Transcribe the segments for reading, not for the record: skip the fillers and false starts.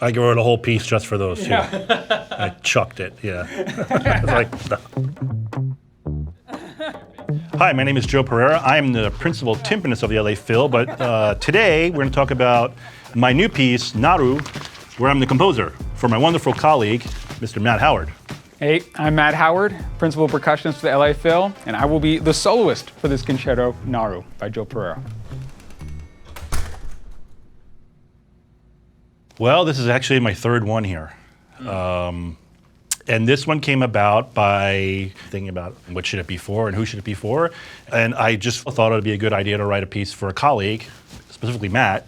I wrote a whole piece just for those two. I chucked it, yeah. Like, no. Hi, my name is Joe Pereira. I'm the principal timpanist of the LA Phil, but today we're going to talk about my new piece, Naru, where I'm the composer for my wonderful colleague, Mr. Matt Howard. Hey, I'm Matt Howard, principal percussionist for the LA Phil, and I will be the soloist for this concerto, Naru, by Joe Pereira. Well, this is actually my third one here. And this one came about by thinking about what should it be for and who should it be for. And I just thought it would be a good idea to write a piece for a colleague, specifically Matt,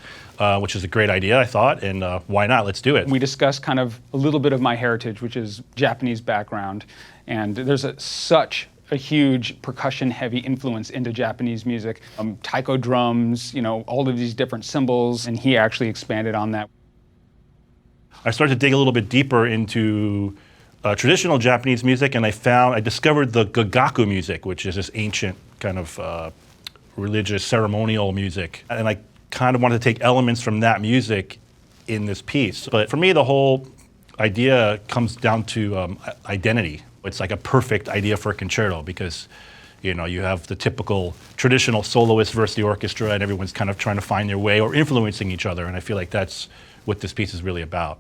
which is a great idea, I thought, and why not? Let's do it. We discussed kind of a little bit of my heritage, which is Japanese background, and there's such a huge percussion-heavy influence into Japanese music. Taiko drums, you know, all of these different cymbals, and he actually expanded on that. I started to dig a little bit deeper into traditional Japanese music, and I discovered the gagaku music, which is this ancient kind of religious ceremonial music. And I kind of wanted to take elements from that music in this piece. But for me, the whole idea comes down to identity. It's like a perfect idea for a concerto because, you know, you have the typical traditional soloist versus the orchestra, and everyone's kind of trying to find their way or influencing each other. And I feel like that's what this piece is really about.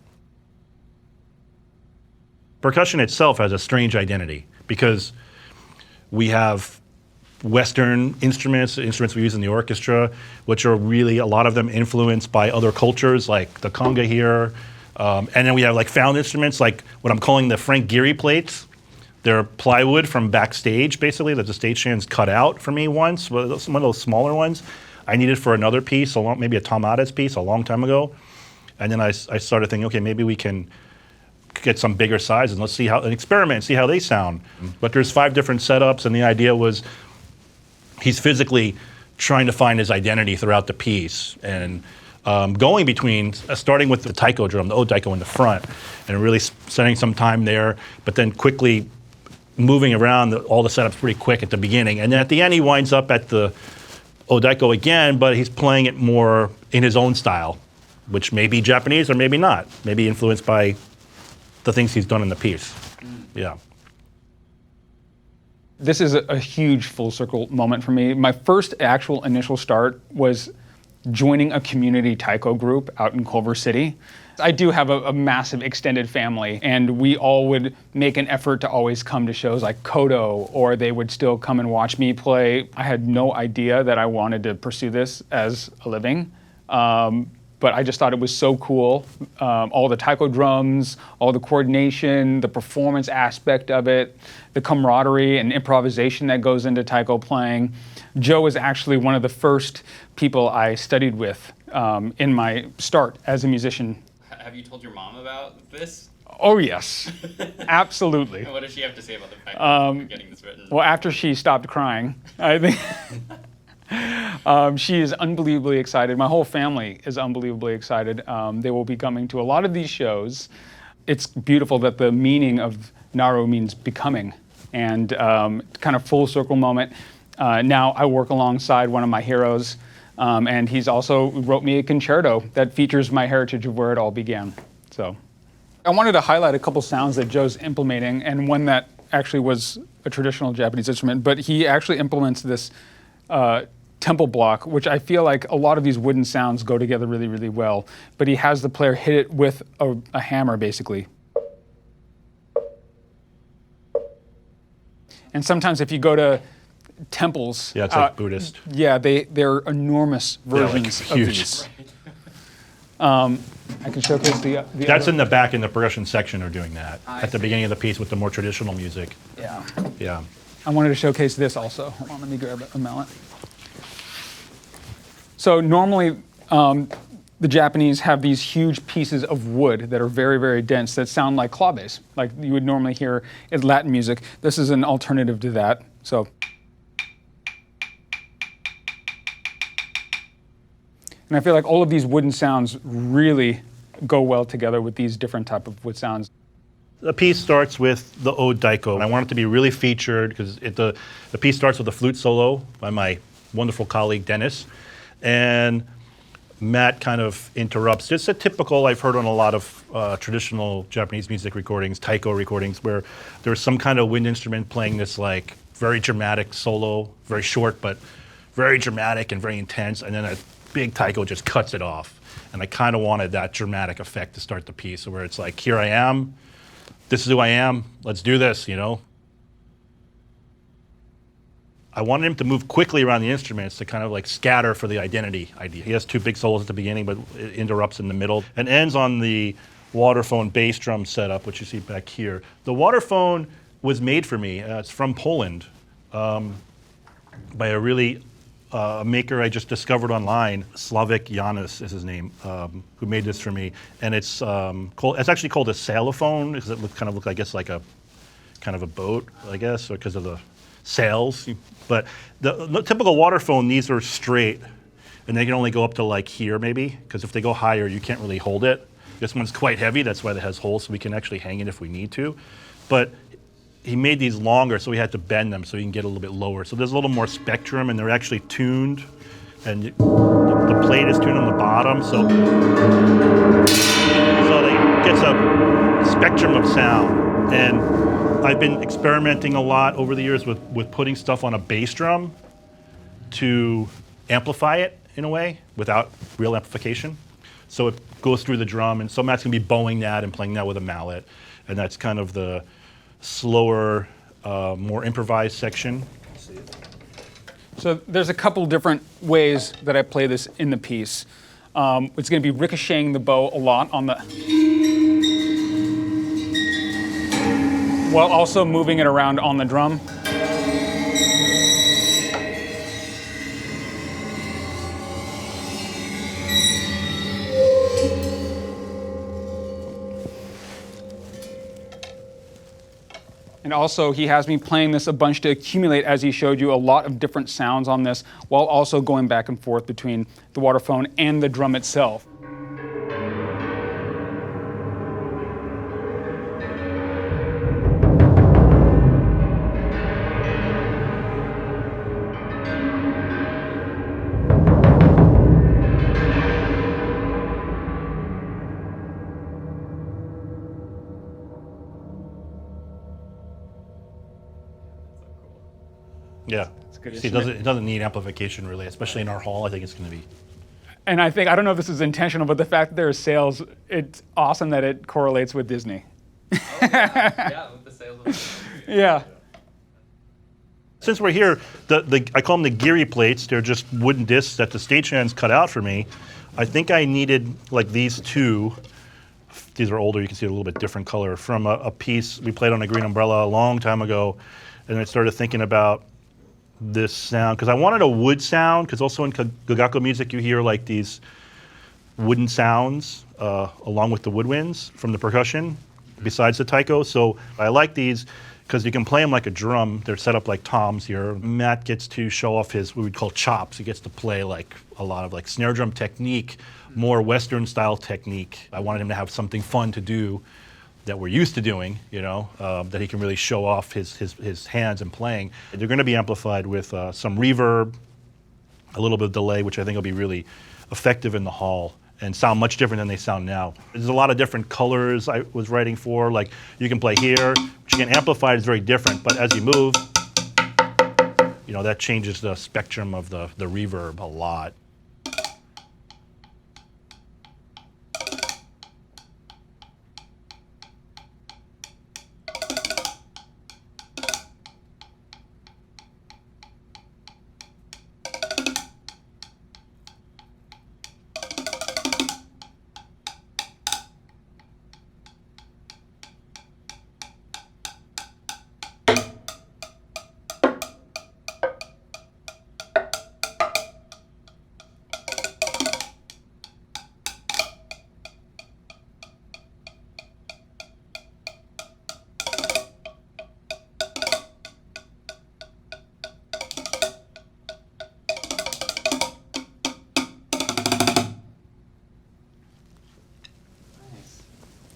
Percussion itself has a strange identity because we have Western instruments we use in the orchestra, which are really, a lot of them influenced by other cultures, like the conga here. And then we have like found instruments, like what I'm calling the Frank Giri plates. They're plywood from backstage, basically, that the stagehands cut out for me once, one of those smaller ones. I needed for another piece, maybe a Mallets piece a long time ago. And then I started thinking, okay, maybe we can get some bigger sizes and let's see and experiment and see how they sound. But there's 5 different setups, and the idea was he's physically trying to find his identity throughout the piece and going between, starting with the taiko drum, the taiko in the front, and really spending some time there, but then quickly moving around all the setups pretty quick at the beginning. And then at the end, he winds up at the taiko again, but he's playing it more in his own style, which may be Japanese or maybe not, maybe influenced by the things he's done in the piece. Yeah. This is a huge full circle moment for me. My first actual initial start was joining a community taiko group out in Culver City. I do have a massive extended family, and we all would make an effort to always come to shows like Kodo, or they would still come and watch me play. I had no idea that I wanted to pursue this as a living. But I just thought it was so cool. All the taiko drums, all the coordination, the performance aspect of it, the camaraderie and improvisation that goes into taiko playing. Joe was actually one of the first people I studied with in my start as a musician. Have you told your mom about this? Oh, yes. Absolutely. What does she have to say about the fact that you're getting this written? Well, after she stopped crying, I think... she is unbelievably excited. My whole family is unbelievably excited. They will be coming to a lot of these shows. It's beautiful that the meaning of Naru means becoming, and kind of full circle moment. Now I work alongside one of my heroes, and he's also wrote me a concerto that features my heritage of where it all began. So I wanted to highlight a couple sounds that Joe's implementing, and one that actually was a traditional Japanese instrument, but he actually implements this temple block, which I feel like a lot of these wooden sounds go together really, really well. But he has the player hit it with a hammer, basically. And sometimes if you go to temples... Yeah, it's like Buddhist. Yeah, they're enormous versions like huge. of these. I can showcase the That's in the back in the percussion section are doing that. At the beginning of the piece with the more traditional music. Yeah. Yeah. I wanted to showcase this also. Hold on, let me grab a mallet. So normally, the Japanese have these huge pieces of wood that are very, very dense that sound like claves, like you would normally hear in Latin music. This is an alternative to that. So, and I feel like all of these wooden sounds really go well together with these different type of wood sounds. The piece starts with the taiko. I want it to be really featured because the piece starts with a flute solo by my wonderful colleague Dennis. And Matt kind of interrupts. It's a typical I've heard on a lot of traditional Japanese music recordings, taiko recordings, where there's some kind of wind instrument playing this like very dramatic solo, very short but very dramatic and very intense, and then a big taiko just cuts it off. And I kind of wanted that dramatic effect to start the piece, where it's like, here I am, this is who I am, let's do this, you know? I wanted him to move quickly around the instruments to kind of like scatter for the identity idea. He has two big solos at the beginning, but it interrupts in the middle and ends on the Waterphone bass drum setup, which you see back here. The Waterphone was made for me. It's from Poland by a really maker I just discovered online. Slavik Janis is his name, who made this for me. And it's it's actually called a sailophone because it kind of looks, I guess, like a kind of a boat, I guess, or because of the sails. But the typical Waterphone, these are straight, and they can only go up to like here maybe, because if they go higher, you can't really hold it. This one's quite heavy, that's why it has holes, so we can actually hang it if we need to. But he made these longer, so we had to bend them so you can get a little bit lower. So there's a little more spectrum, and they're actually tuned, and the plate is tuned on the bottom, so it gets a spectrum of sound. And I've been experimenting a lot over the years with putting stuff on a bass drum to amplify it in a way without real amplification. So it goes through the drum, and so Matt's gonna be bowing that and playing that with a mallet, and that's kind of the slower, more improvised section. So there's a couple different ways that I play this in the piece. It's going to be ricocheting the bow a lot on the, while also moving it around on the drum. And also, he has me playing this a bunch to accumulate, as he showed you, a lot of different sounds on this, while also going back and forth between the Waterphone and the drum itself. Yeah, see, it doesn't need amplification really, especially in our hall. I think it's going to be. And I think, I don't know if this is intentional, but the fact that there are sales, it's awesome that it correlates with Disney. Oh, yeah, with the sales of Yeah. Since we're here, I call them the Giri plates. They're just wooden discs that the stagehands cut out for me. I think I needed like these two. These are older, you can see a little bit different color, from a piece we played on a Green Umbrella a long time ago. And I started thinking about this sound, because I wanted a wood sound, because also in Gagaku music you hear like these wooden sounds along with the woodwinds from the percussion, besides the taiko. So I like these because you can play them like a drum. They're set up like toms here. Matt gets to show off his, what we'd call chops. He gets to play like a lot of like snare drum technique, more Western style technique. I wanted him to have something fun to do that we're used to doing, you know, that he can really show off his hands and playing. They're going to be amplified with some reverb, a little bit of delay, which I think will be really effective in the hall and sound much different than they sound now. There's a lot of different colors I was writing for, like you can play here, which again, amplified is very different, but as you move, you know, that changes the spectrum of the reverb a lot.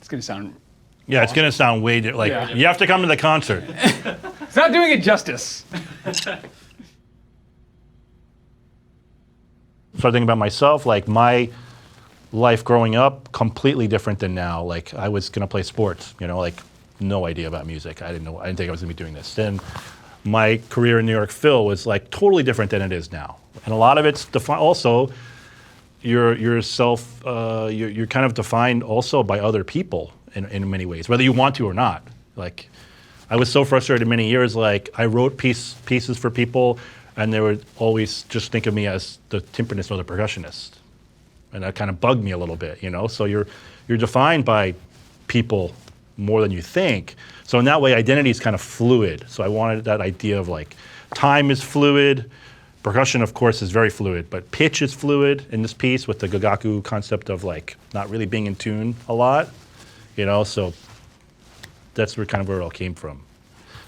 It's going to sound... Yeah, it's going to sound way like, Yeah. you have to come to the concert. It's not doing it justice. start thinking about myself, like my life growing up, completely different than now. Like I was gonna play sports, you know, like no idea about music. I didn't think I was gonna be doing this. Then my career in New York Phil was like totally different than it is now. And a lot of it's also you're kind of defined also by other people in many ways, whether you want to or not. Like I was so frustrated many years, like I wrote pieces for people and they would always just think of me as the timpanist or the percussionist. And that kind of bugged me a little bit, you know? So you're defined by people more than you think. So in that way, identity is kind of fluid. So I wanted that idea of like, time is fluid, percussion, of course, is very fluid, but pitch is fluid in this piece with the gagaku concept of like not really being in tune a lot, you know? So that's where it all came from.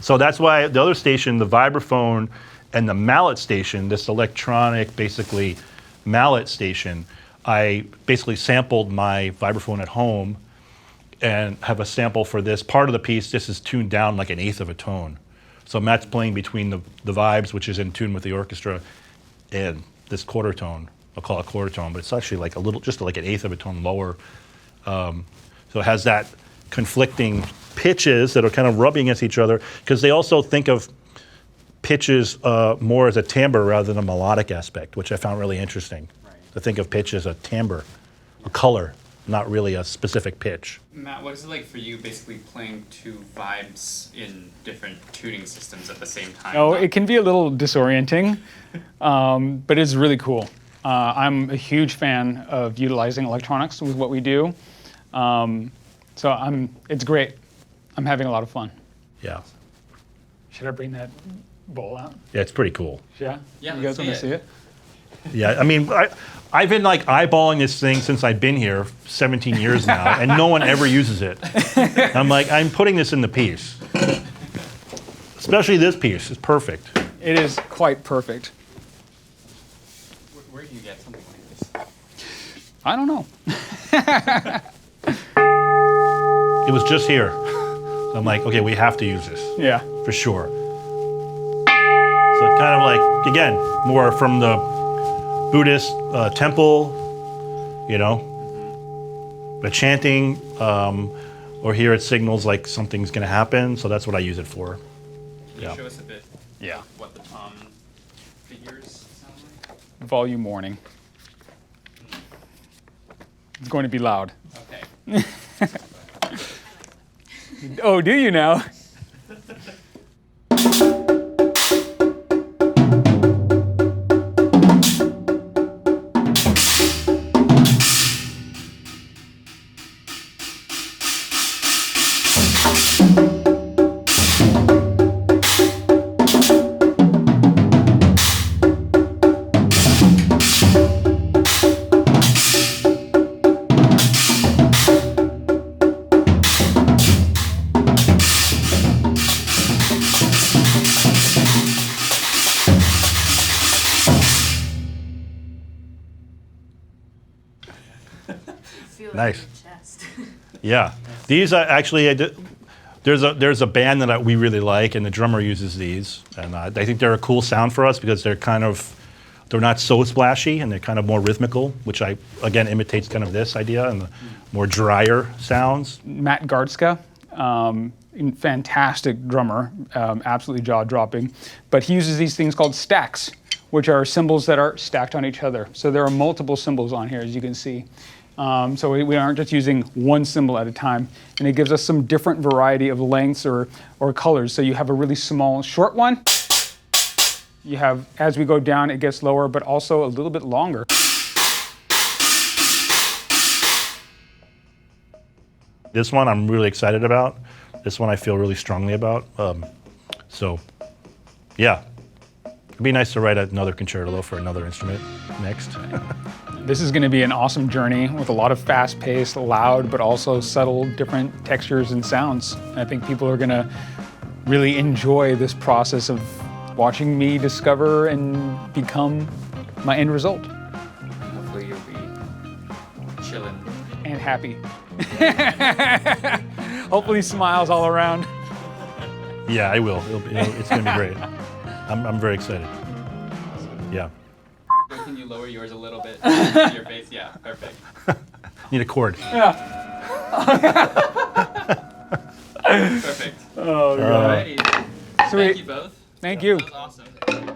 So that's why the other station, the vibraphone and the mallet station, this electronic, basically, mallet station, I basically sampled my vibraphone at home and have a sample for this part of the piece. This is tuned down like 1/8 of a tone. So Matt's playing between the vibes, which is in tune with the orchestra, and this quarter tone. I'll call it quarter tone, but it's actually like just like 1/8 of a tone lower. So it has that conflicting pitches that are kind of rubbing against each other, because they also think of pitches more as a timbre rather than a melodic aspect, which I found really interesting. To think of pitch as a timbre, a color, not really a specific pitch. Matt, what is it like for you basically playing two vibes in different tuning systems at the same time? Oh, it can be a little disorienting, but it's really cool. I'm a huge fan of utilizing electronics with what we do. So it's great. I'm having a lot of fun. Yeah. Should I bring that bowl out? Yeah, it's pretty cool. Yeah? Yeah, You guys want to let's see it? Yeah, I mean, I've been like eyeballing this thing since I've been here 17 years now, and no one ever uses it. I'm like, I'm putting this in the piece. Especially this piece, it's perfect. It is quite perfect. Where do you get something like this? I don't know. It was just here. So I'm like, okay, we have to use this, Yeah. for sure. So kind of like, again, more from the Buddhist temple, you know, the chanting, or here it signals like something's going to happen, so that's what I use it for. Can you show us a bit Yeah. what the tom figures sound like? Volume warning. It's going to be loud. Okay. Oh, do you now? Nice. Yeah, these are actually, there's a band that we really like, and the drummer uses these, and I think they're a cool sound for us because they're not so splashy, and they're kind of more rhythmical, which again imitates kind of this idea and the more drier sounds. Matt Gardska, fantastic drummer, absolutely jaw-dropping, but he uses these things called stacks, which are cymbals that are stacked on each other. So there are multiple cymbals on here, as you can see. So we aren't just using one cymbal at a time, and it gives us some different variety of lengths or colors. So you have a really small, short one. You have, as we go down, it gets lower, but also a little bit longer. This one I'm really excited about. This one I feel really strongly about. So, yeah. It'd be nice to write another concerto for another instrument next. This is going to be an awesome journey with a lot of fast-paced, loud, but also subtle, different textures and sounds. I think people are going to really enjoy this process of watching me discover and become my end result. Hopefully you'll be chilling. And happy. Hopefully smiles all around. Yeah, I will. It's going to be great. I'm very excited. Yeah. Where can you lower yours a little bit to your face? Yeah, perfect. Need a chord. Yeah. Perfect. Oh, Alrighty. Sweet. Thank you both. Thank you. That was awesome.